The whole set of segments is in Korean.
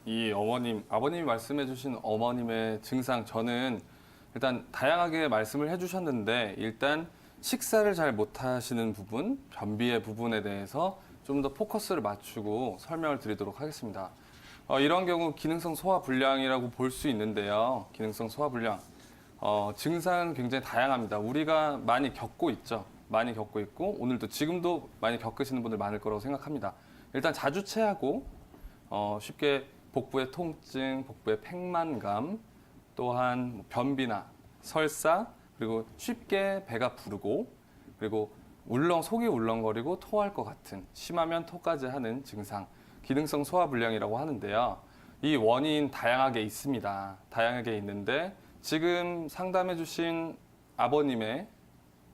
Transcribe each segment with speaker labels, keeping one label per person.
Speaker 1: 이 아버님이 말씀해주신 어머님의 증상, 저는 일단 다양하게 말씀을 해주셨는데, 일단 식사를 잘 못하시는 부분, 변비의 부분에 대해서 좀 더 포커스를 맞추고 설명을 드리도록 하겠습니다. 이런 경우 기능성 소화불량이라고 볼 수 있는데요. 기능성 소화불량. 증상은 굉장히 다양합니다. 우리가 많이 겪고 있죠. 많이 겪고 있고, 오늘도 지금도 많이 겪으시는 분들 많을 거라고 생각합니다. 일단 자주 체하고, 쉽게 복부의 통증, 복부의 팽만감, 또한 변비나 설사, 그리고 쉽게 배가 부르고, 그리고 속이 울렁거리고 토할 것 같은, 심하면 토까지 하는 증상, 기능성 소화불량이라고 하는데요. 이 원인 다양하게 있습니다. 다양하게 있는데 지금 상담해 주신 아버님의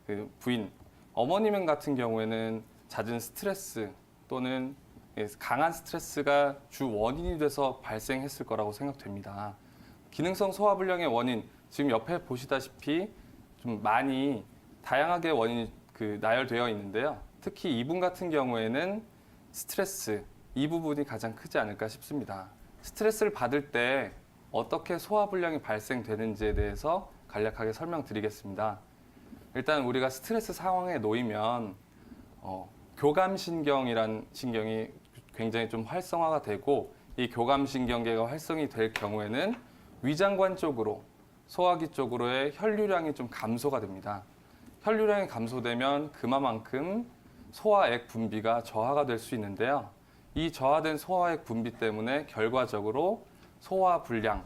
Speaker 1: 그 부인, 어머님 같은 경우에는 잦은 스트레스 또는 강한 스트레스가 주 원인이 돼서 발생했을 거라고 생각됩니다. 기능성 소화불량의 원인, 지금 옆에 보시다시피 좀 많이 다양하게 원인이 나열되어 있는데요. 특히 이분 같은 경우에는 스트레스, 이 부분이 가장 크지 않을까 싶습니다. 스트레스를 받을 때 어떻게 소화불량이 발생되는지에 대해서 간략하게 설명드리겠습니다. 일단 우리가 스트레스 상황에 놓이면 교감신경이란 신경이 굉장히 좀 활성화가 되고, 이 교감신경계가 활성이 될 경우에는 위장관 쪽으로, 소화기 쪽으로의 혈류량이 좀 감소가 됩니다. 혈류량이 감소되면 그만큼 소화액 분비가 저하가 될 수 있는데요. 이 저하된 소화액 분비 때문에 결과적으로 소화불량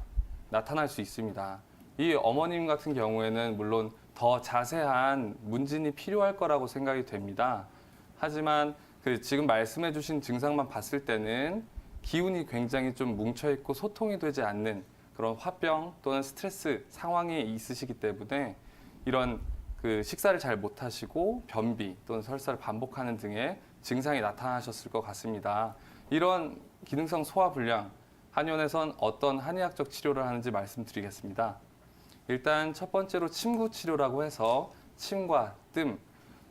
Speaker 1: 나타날 수 있습니다. 이 어머님 같은 경우에는 물론 더 자세한 문진이 필요할 거라고 생각이 됩니다. 하지만 지금 말씀해 주신 증상만 봤을 때는 기운이 굉장히 좀 뭉쳐있고 소통이 되지 않는 그런 화병 또는 스트레스 상황이 있으시기 때문에 이런 식사를 잘 못하시고 변비 또는 설사를 반복하는 등의 증상이 나타나셨을 것 같습니다. 이런 기능성 소화불량, 한의원에선 어떤 한의학적 치료를 하는지 말씀드리겠습니다. 일단 첫 번째로 침구 치료라고 해서 침과 뜸,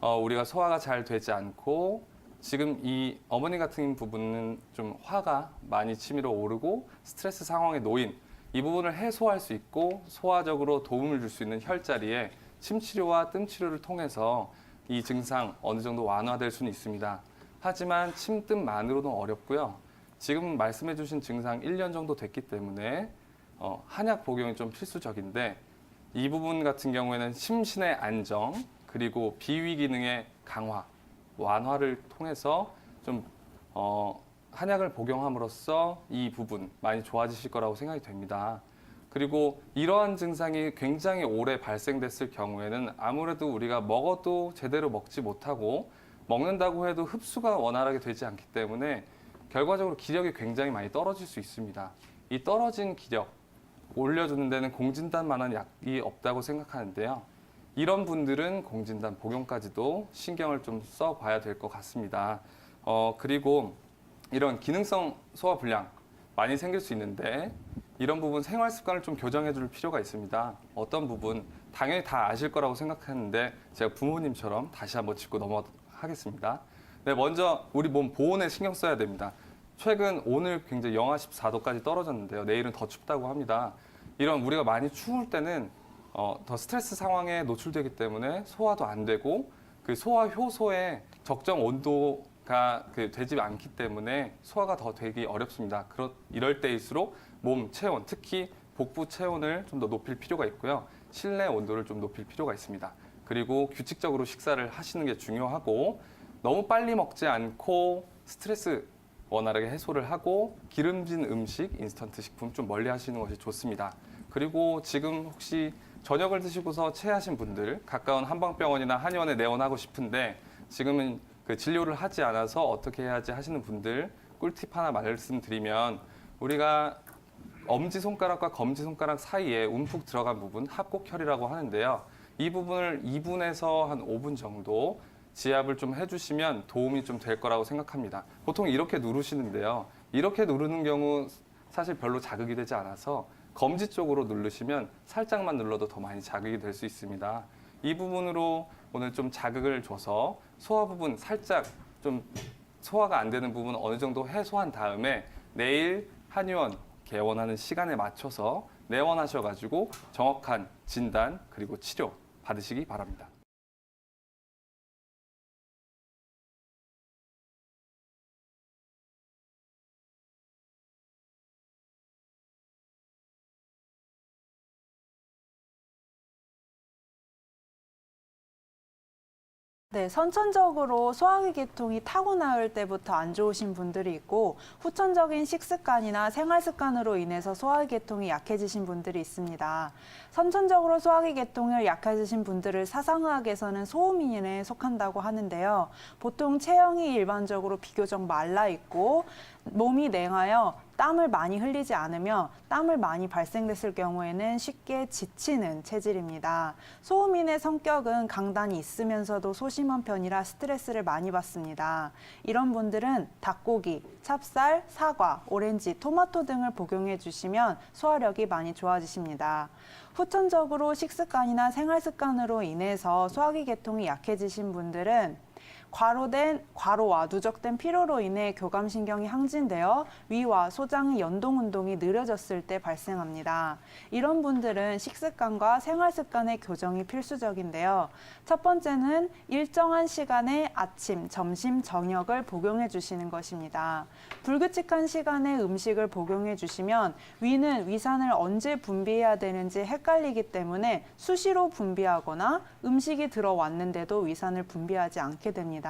Speaker 1: 우리가 소화가 잘 되지 않고 지금 이 어머니 같은 부분은 좀 화가 많이 치밀어 오르고 스트레스 상황에 놓인 이 부분을 해소할 수 있고 소화적으로 도움을 줄 수 있는 혈자리에 침 치료와 뜸 치료를 통해서 이 증상 어느 정도 완화될 수는 있습니다. 하지만 침, 뜸만으로는 어렵고요. 지금 말씀해 주신 증상 1년 정도 됐기 때문에 한약 복용이 좀 필수적인데, 이 부분 같은 경우에는 심신의 안정, 그리고 비위 기능의 강화, 완화를 통해서 좀 한약을 복용함으로써 이 부분 많이 좋아지실 거라고 생각이 됩니다. 그리고 이러한 증상이 굉장히 오래 발생됐을 경우에는 아무래도 우리가 먹어도 제대로 먹지 못하고 먹는다고 해도 흡수가 원활하게 되지 않기 때문에 결과적으로 기력이 굉장히 많이 떨어질 수 있습니다. 이 떨어진 기력 올려주는 데는 공진단만한 약이 없다고 생각하는데요. 이런 분들은 공진단 복용까지도 신경을 좀 써봐야 될 것 같습니다. 그리고 이런 기능성 소화불량 많이 생길 수 있는데 이런 부분 생활 습관을 좀 교정해 줄 필요가 있습니다. 어떤 부분 당연히 다 아실 거라고 생각하는데 제가 부모님처럼 다시 한번 짚고 넘어가겠습니다. 네, 먼저 우리 몸 보온에 신경 써야 됩니다. 최근 오늘 굉장히 영하 14도까지 떨어졌는데요. 내일은 더 춥다고 합니다. 이런 우리가 많이 추울 때는 더 스트레스 상황에 노출되기 때문에 소화도 안 되고 그 소화 효소의 적정 온도가 되지 않기 때문에 소화가 더 되기 어렵습니다. 이럴 때일수록 몸 체온, 특히 복부 체온을 좀 더 높일 필요가 있고요. 실내 온도를 좀 높일 필요가 있습니다. 그리고 규칙적으로 식사를 하시는 게 중요하고, 너무 빨리 먹지 않고 스트레스 원활하게 해소를 하고 기름진 음식, 인스턴트 식품 좀 멀리 하시는 것이 좋습니다. 그리고 지금 혹시 저녁을 드시고서 체하신 분들, 가까운 한방병원이나 한의원에 내원하고 싶은데 지금은 진료를 하지 않아서 어떻게 해야지 하시는 분들, 꿀팁 하나 말씀드리면, 우리가 엄지손가락과 검지손가락 사이에 움푹 들어간 부분, 합곡혈이라고 하는데요. 이 부분을 2분에서 한 5분 정도 지압을 좀 해주시면 도움이 좀 될 거라고 생각합니다. 보통 이렇게 누르시는데요. 이렇게 누르는 경우 사실 별로 자극이 되지 않아서 검지 쪽으로 누르시면 살짝만 눌러도 더 많이 자극이 될 수 있습니다. 이 부분으로 오늘 좀 자극을 줘서 소화 부분 살짝 좀 소화가 안 되는 부분 어느 정도 해소한 다음에 내일 한의원 개원하는 시간에 맞춰서 내원하셔가지고 정확한 진단 그리고 치료 받으시기 바랍니다.
Speaker 2: 네, 선천적으로 소화기 계통이 타고날 때부터 안 좋으신 분들이 있고 후천적인 식습관이나 생활 습관으로 인해서 소화기 계통이 약해지신 분들이 있습니다. 선천적으로 소화기 계통을 약해지신 분들을 사상의학에서는 소음인에 속한다고 하는데요. 보통 체형이 일반적으로 비교적 말라 있고 몸이 냉하여 땀을 많이 흘리지 않으며 땀을 많이 발생됐을 경우에는 쉽게 지치는 체질입니다. 소음인의 성격은 강단이 있으면서도 소심한 편이라 스트레스를 많이 받습니다. 이런 분들은 닭고기, 찹쌀, 사과, 오렌지, 토마토 등을 복용해 주시면 소화력이 많이 좋아지십니다. 후천적으로 식습관이나 생활 습관으로 인해서 소화기 계통이 약해지신 분들은 과로와 누적된 피로로 인해 교감신경이 항진되어 위와 소장의 연동운동이 느려졌을 때 발생합니다. 이런 분들은 식습관과 생활습관의 교정이 필수적인데요. 첫 번째는 일정한 시간에 아침, 점심, 저녁을 복용해 주시는 것입니다. 불규칙한 시간에 음식을 복용해 주시면 위는 위산을 언제 분비해야 되는지 헷갈리기 때문에 수시로 분비하거나 음식이 들어왔는데도 위산을 분비하지 않게 됩니다.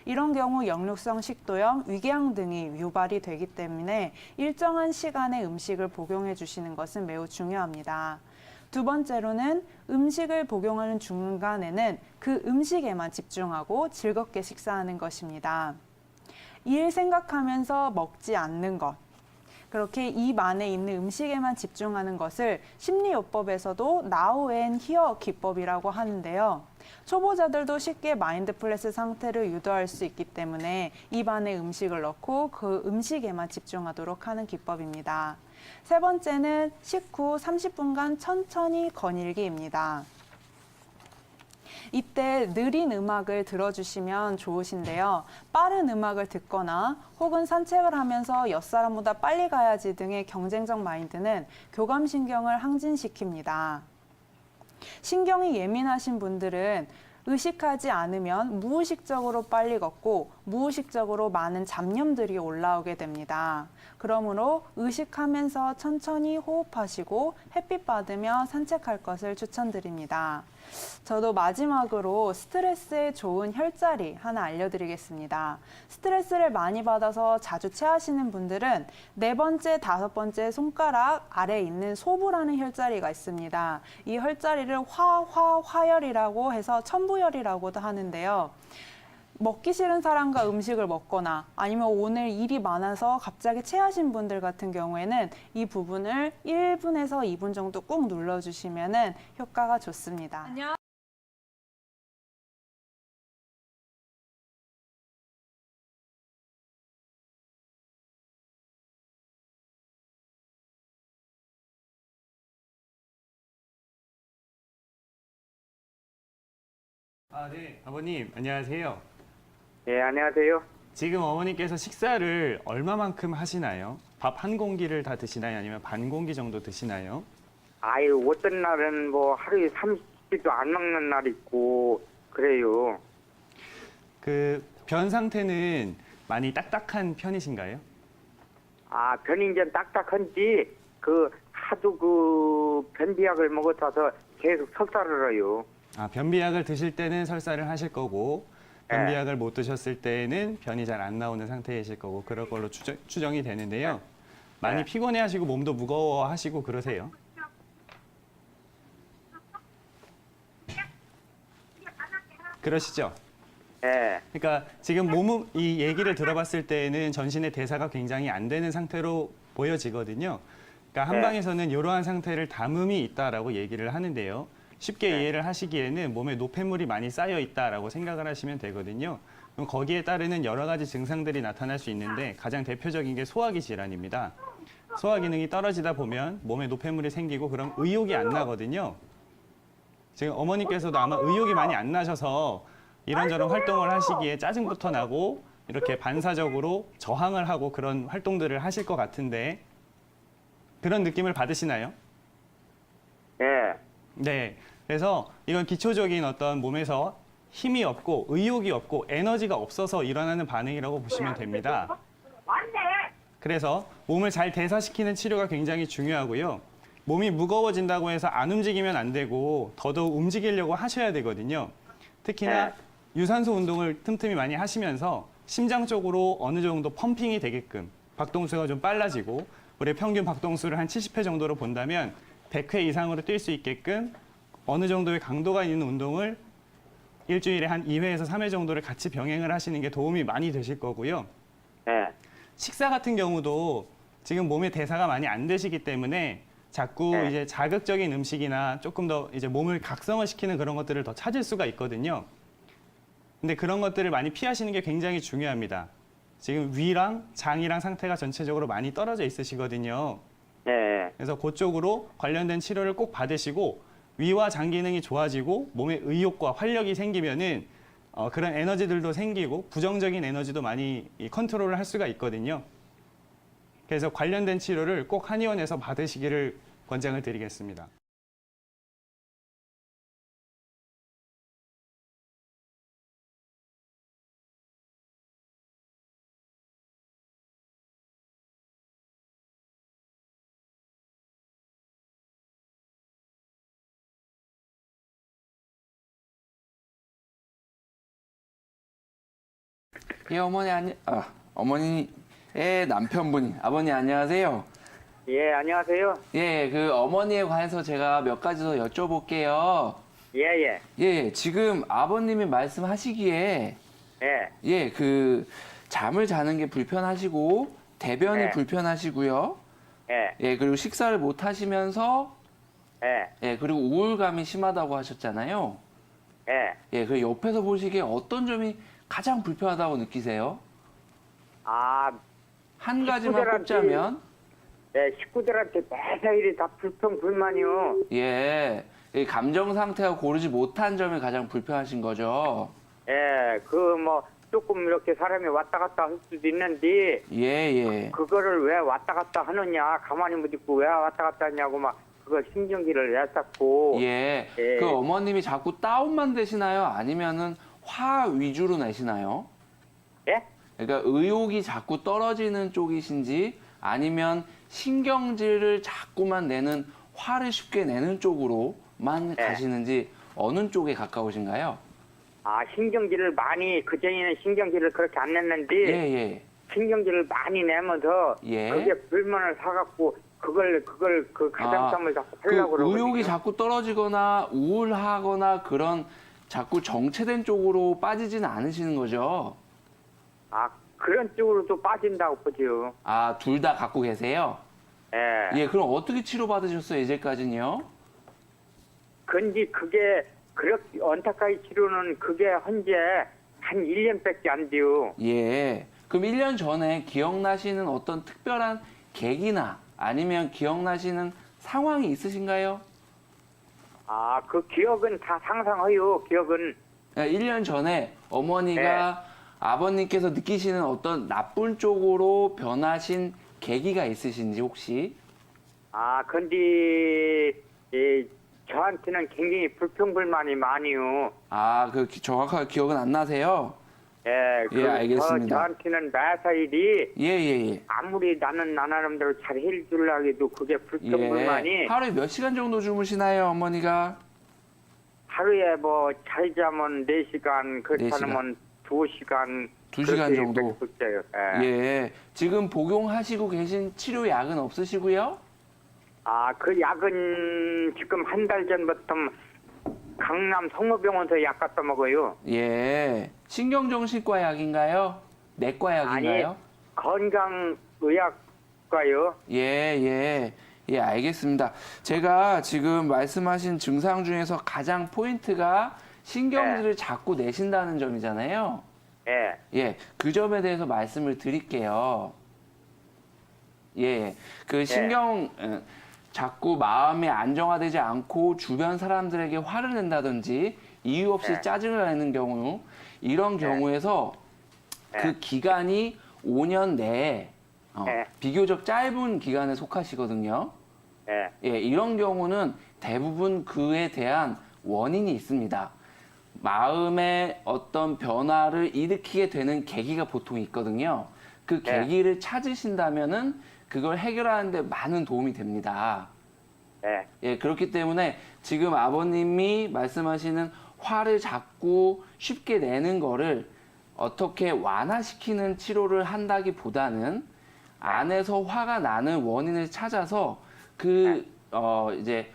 Speaker 2: 이런 경우 역류성 식도염, 위궤양 등이 유발이 되기 때문에 일정한 시간에 음식을 복용해 주시는 것은 매우 중요합니다. 두 번째로는 음식을 복용하는 중간에는 그 음식에만 집중하고 즐겁게 식사하는 것입니다. 일 생각하면서 먹지 않는 것. 그렇게 입 안에 있는 음식에만 집중하는 것을 심리요법에서도 Now and Here 기법이라고 하는데요. 초보자들도 쉽게 마인드풀니스 상태를 유도할 수 있기 때문에 입 안에 음식을 넣고 그 음식에만 집중하도록 하는 기법입니다. 세 번째는 식후 30분간 천천히 거닐기입니다. 이때 느린 음악을 들어주시면 좋으신데요. 빠른 음악을 듣거나 혹은 산책을 하면서 옆사람보다 빨리 가야지 등의 경쟁적 마인드는 교감신경을 항진시킵니다. 신경이 예민하신 분들은 의식하지 않으면 무의식적으로 빨리 걷고 무의식적으로 많은 잡념들이 올라오게 됩니다. 그러므로 의식하면서 천천히 호흡하시고 햇빛 받으며 산책할 것을 추천드립니다. 저도 마지막으로 스트레스에 좋은 혈자리 하나 알려드리겠습니다. 스트레스를 많이 받아서 자주 체하시는 분들은 4번째, 5번째 손가락 아래에 있는 소부라는 혈자리가 있습니다. 이 혈자리를 화혈이라고 해서 천부혈이라고도 하는데요. 먹기 싫은 사람과 음식을 먹거나 아니면 오늘 일이 많아서 갑자기 체하신 분들 같은 경우에는 이 부분을 1분에서 2분 정도 꾹 눌러주시면 효과가 좋습니다.
Speaker 3: 안녕.
Speaker 4: 네. 아버님, 안녕하세요.
Speaker 5: 예, 안녕하세요.
Speaker 4: 지금 어머니께서 식사를 얼마만큼 하시나요? 밥 한 공기를 다 드시나요? 아니면 반 공기 정도 드시나요?
Speaker 5: 아유, 어떤 날은 뭐 하루에 30끼도 안 먹는 날 있고 그래요.
Speaker 4: 그 변 상태는 많이 딱딱한 편이신가요?
Speaker 5: 아, 변이 이제 딱딱한지 하도 변비약을 먹어서 계속 설사를 해요.
Speaker 4: 아, 변비약을 드실 때는 설사를 하실 거고 변비약을 못 드셨을 때는 변이 잘 안 나오는 상태이실 거고 그럴 걸로 추정이 되는데요. 많이 피곤해하시고 몸도 무거워하시고 그러세요? 그러시죠?
Speaker 5: 예.
Speaker 4: 그러니까 지금 이 얘기를 들어봤을 때는 전신의 대사가 굉장히 안 되는 상태로 보여지거든요. 그러니까 한방에서는 이러한 상태를 담음이 있다라고 얘기를 하는데요. 쉽게 이해를 하시기에는 몸에 노폐물이 많이 쌓여 있다라고 생각을 하시면 되거든요. 그럼 거기에 따르는 여러 가지 증상들이 나타날 수 있는데 가장 대표적인 게 소화기 질환입니다. 소화 기능이 떨어지다 보면 몸에 노폐물이 생기고 그럼 의욕이 안 나거든요. 지금 어머니께서도 아마 의욕이 많이 안 나셔서 이런저런 활동을 하시기에 짜증부터 나고 이렇게 반사적으로 저항을 하고 그런 활동들을 하실 것 같은데 그런 느낌을 받으시나요?
Speaker 5: 예.
Speaker 4: 네. 그래서 이건 기초적인 어떤 몸에서 힘이 없고 의욕이 없고 에너지가 없어서 일어나는 반응이라고 보시면 됩니다. 그래서 몸을 잘 대사시키는 치료가 굉장히 중요하고요. 몸이 무거워진다고 해서 안 움직이면 안 되고 더더욱 움직이려고 하셔야 되거든요. 특히나 유산소 운동을 틈틈이 많이 하시면서 심장 쪽으로 어느 정도 펌핑이 되게끔 박동수가 좀 빨라지고 우리 평균 박동수를 한 70회 정도로 본다면 100회 이상으로 뛸 수 있게끔 어느 정도의 강도가 있는 운동을 일주일에 한 2회에서 3회 정도를 같이 병행을 하시는 게 도움이 많이 되실 거고요.
Speaker 5: 예.
Speaker 4: 식사 같은 경우도 지금 몸의 대사가 많이 안 되시기 때문에 자꾸
Speaker 5: 네.
Speaker 4: 이제 자극적인 음식이나 조금 더 이제 몸을 각성을 시키는 그런 것들을 더 찾을 수가 있거든요. 근데 그런 것들을 많이 피하시는 게 굉장히 중요합니다. 지금 위랑 장이랑 상태가 전체적으로 많이 떨어져 있으시거든요.
Speaker 5: 예.
Speaker 4: 그래서 그쪽으로 관련된 치료를 꼭 받으시고 위와 장 기능이 좋아지고 몸에 의욕과 활력이 생기면은 그런 에너지들도 생기고 부정적인 에너지도 많이 이 컨트롤을 할 수가 있거든요. 그래서 관련된 치료를 꼭 한의원에서 받으시기를 권장을 드리겠습니다.
Speaker 3: 예, 어머니의 남편분이 아버님 안녕하세요.
Speaker 5: 예, 안녕하세요.
Speaker 3: 예, 그 어머니에 관해서 제가 몇 가지 더 여쭤볼게요.
Speaker 5: 예, 예.
Speaker 3: 예, 지금 아버님이 말씀하시기에
Speaker 5: 예.
Speaker 3: 예, 그 잠을 자는 게 불편하시고 대변이
Speaker 5: 네.
Speaker 3: 불편하시고요.
Speaker 5: 예.
Speaker 3: 예, 그리고 식사를 못 하시면서
Speaker 5: 예.
Speaker 3: 예, 그리고 우울감이 심하다고 하셨잖아요.
Speaker 5: 예.
Speaker 3: 예, 그 옆에서 보시기에 어떤 점이 가장 불편하다고 느끼세요?
Speaker 5: 아,
Speaker 3: 한 가지만
Speaker 5: 식구들한테-
Speaker 3: 꼽자면
Speaker 5: 예, 식구들한테 매사일이 다 불평불만이요.
Speaker 3: 예, 이 감정 상태가 고르지 못한 점이 가장 불편하신 거죠.
Speaker 5: 예, 조금 이렇게 사람이 왔다 갔다 할 수도 있는데,
Speaker 3: 예, 예.
Speaker 5: 그거를 왜 왔다 갔다 하느냐, 가만히 못 있고 왜 왔다 갔다 하냐고 막, 그걸 신경질을 냈었고,
Speaker 3: 예.
Speaker 5: 예.
Speaker 3: 그 어머님이 자꾸 다운만 되시나요? 아니면은 화 위주로 내시나요?
Speaker 5: 예?
Speaker 3: 그러니까 의욕이 자꾸 떨어지는 쪽이신지 아니면 신경질을 자꾸만 내는 화를 쉽게 내는 쪽으로만
Speaker 5: 네.
Speaker 3: 가시는지 어느 쪽에 가까우신가요?
Speaker 5: 아, 신경질을 많이, 그전에는 신경질을 그렇게 안 냈는데,
Speaker 3: 예, 예.
Speaker 5: 신경질을 많이 내면서,
Speaker 3: 예.
Speaker 5: 그게 불만을 사갖고, 그 가장점을 자꾸 하려고
Speaker 3: 그
Speaker 5: 그러거든요.
Speaker 3: 의욕이 자꾸 떨어지거나 우울하거나 그런 자꾸 정체된 쪽으로 빠지지는 않으시는 거죠?
Speaker 5: 아, 그런 쪽으로도 빠진다고 보죠.
Speaker 3: 아, 둘 다 갖고 계세요?
Speaker 5: 예.
Speaker 3: 예, 그럼 어떻게 치료받으셨어요, 이제까지는요?
Speaker 5: 근데 그게, 그렇게, 언타카이 치료는 그게 현재 한 1년밖에 안 돼요.
Speaker 3: 예. 그럼 1년 전에 기억나시는 어떤 특별한 계기나 아니면 기억나시는 상황이 있으신가요?
Speaker 5: 아, 그 기억은 다 상상해요, 기억은.
Speaker 3: 1년 전에 어머니가 아버님께서 느끼시는 어떤 나쁜 쪽으로 변하신 계기가 있으신지 혹시?
Speaker 5: 아, 근데, 저한테는 굉장히 불평불만이 많이요.
Speaker 3: 아, 정확하게 기억은 안 나세요?
Speaker 5: 예,
Speaker 3: 알겠습니다.
Speaker 5: 저한테는 매사일이
Speaker 3: 예, 예, 예.
Speaker 5: 아무리 나는 나 나름대로 잘 해주려고 해도 그게 불평불만이
Speaker 3: 예. 하루에 몇 시간 정도 주무시나요, 어머니가?
Speaker 5: 하루에 잘 자면 4시간, 그렇지
Speaker 3: 4시간.
Speaker 5: 않으면 2시간.
Speaker 3: 2시간 정도?
Speaker 5: 요
Speaker 3: 예. 지금 복용하시고 계신 치료약은 없으시고요?
Speaker 5: 아, 그 약은 지금 한 달 전부터 강남 성모병원에서 약 갖다 먹어요.
Speaker 3: 예. 신경정신과 약인가요? 내과 약인가요?
Speaker 5: 건강의학과요.
Speaker 3: 예. 예, 알겠습니다. 제가 지금 말씀하신 증상 중에서 가장 포인트가 신경질을 자꾸 내신다는 점이잖아요.
Speaker 5: 예.
Speaker 3: 예, 그 점에 대해서 말씀을 드릴게요. 예, 그 자꾸 마음이 안정화되지 않고 주변 사람들에게 화를 낸다든지 이유 없이
Speaker 5: 네.
Speaker 3: 짜증을 내는 경우, 이런 경우에서
Speaker 5: 네.
Speaker 3: 그 기간이 5년 내에
Speaker 5: 네.
Speaker 3: 비교적 짧은 기간에 속하시거든요.
Speaker 5: 예.
Speaker 3: 예, 이런 경우는 대부분 그에 대한 원인이 있습니다. 마음의 어떤 변화를 일으키게 되는 계기가 보통 있거든요. 그
Speaker 5: 네.
Speaker 3: 계기를 찾으신다면은 그걸 해결하는 데 많은 도움이 됩니다.
Speaker 5: 예.
Speaker 3: 예, 그렇기 때문에 지금 아버님이 말씀하시는 화를 자꾸 쉽게 내는 거를 어떻게 완화시키는 치료를 한다기보다는 안에서 화가 나는 원인을 찾아서 이제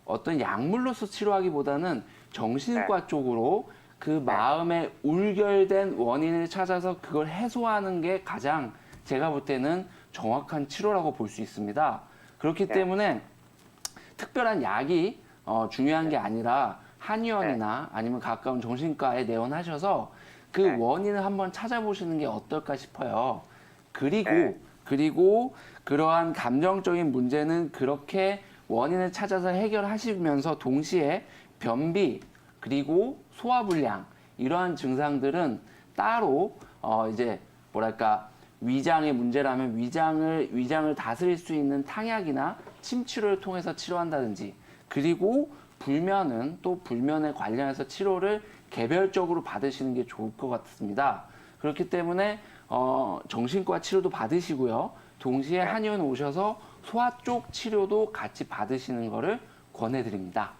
Speaker 3: 어떤 약물로서 치료하기보다는 정신과 쪽으로 그 마음의 울결된 원인을 찾아서 그걸 해소하는 게 가장 제가 볼 때는 정확한 치료라고 볼 수 있습니다. 그렇기 때문에 특별한 약이 중요한 게 아니라 한의원이나 아니면 가까운 정신과에 내원하셔서 그 원인을 한번 찾아보시는 게 어떨까 싶어요. 그리고 그러한 감정적인 문제는 그렇게 원인을 찾아서 해결하시면서 동시에 변비 그리고 소화불량 이러한 증상들은 따로 이제 뭐랄까 위장의 문제라면 위장을 다스릴 수 있는 탕약이나 침 치료를 통해서 치료한다든지 그리고 불면은 또 불면에 관련해서 치료를 개별적으로 받으시는 게 좋을 것 같습니다. 그렇기 때문에 정신과 치료도 받으시고요. 동시에 한의원 오셔서 소화 쪽 치료도 같이 받으시는 거를 권해드립니다.